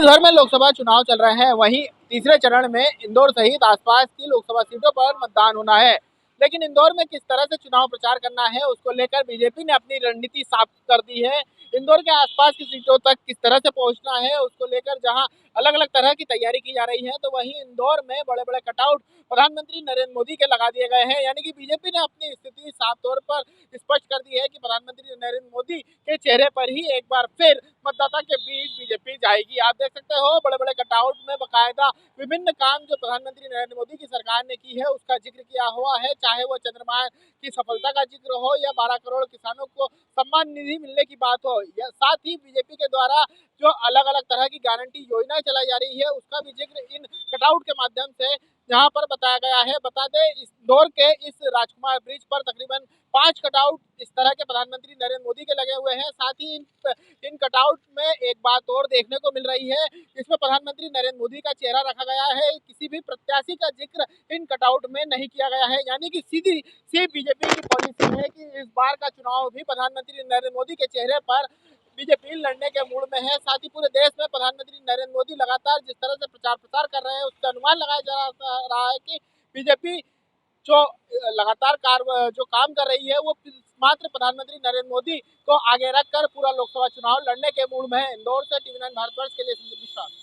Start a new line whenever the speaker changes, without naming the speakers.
देश भर में लोकसभा चुनाव चल रहे हैं। वहीं तीसरे चरण में इंदौर सहित आसपास की लोकसभा सीटों पर मतदान होना है। लेकिन इंदौर में किस तरह से चुनाव प्रचार करना है, उसको लेकर बीजेपी ने अपनी रणनीति साफ कर दी है। इंदौर के आसपास की सीटों तक किस तरह से पहुंचना है, उसको लेकर जहां अलग अलग तरह की तैयारी की जा रही है, तो वहीं इंदौर में बड़े बड़े कटआउट प्रधानमंत्री नरेंद्र मोदी के लगा दिए गए हैं। यानी कि बीजेपी ने अपनी स्थिति साफ तौर पर स्पष्ट कर दी है कि प्रधानमंत्री नरेंद्र मोदी के चेहरे पर ही एक बार फिर मतदाता के बीच बीजेपी जाएगी। आप देख सकते हो बड़े बड़े कटआउट में बाकायदा विभिन्न काम जो प्रधानमंत्री नरेंद्र मोदी की सरकार ने की है उसका जिक्र किया हुआ है। चाहे वो चंद्रयान की सफलता का जिक्र हो या 12 करोड़ किसानों को सम्मान निधि मिलने की बात हो, या साथ ही बीजेपी के द्वारा जो अलग अलग तरह की गारंटी योजनाएं चलाई जा रही है उसका भी जिक्र इन कटआउट के माध्यम से यहाँ पर बताया गया है। बता दें, इस दौर के इस राजकुमार ब्रिज पर तकरीबन 5 कटआउट इस तरह के प्रधानमंत्री नरेंद्र मोदी के लगे हुए हैं। साथ ही इन कटआउट में एक बात और देखने को मिल रही है, इसमें प्रधानमंत्री नरेंद्र मोदी का चेहरा रखा गया है। किसी भी प्रत्याशी का जिक्र इन कटआउट में नहीं किया गया है। यानी कि सीधी सी बीजेपी की पॉलिसी है कि इस बार का चुनाव भी प्रधानमंत्री नरेंद्र मोदी के चेहरे पर बीजेपी लड़ने के मूड में है। साथ ही पूरे देश में प्रधानमंत्री नरेंद्र मोदी लगातार जिस तरह से प्रचार कर रहे हैं उसका अनुमान लगाया जा रहा है कि बीजेपी जो लगातार जो काम कर रही है वो मात्र प्रधानमंत्री नरेंद्र मोदी को आगे रखकर पूरा लोकसभा चुनाव लड़ने के मूड में है। इंदौर से टीवी 9 भारतवर्ष के लिए संदीप मिश्रा।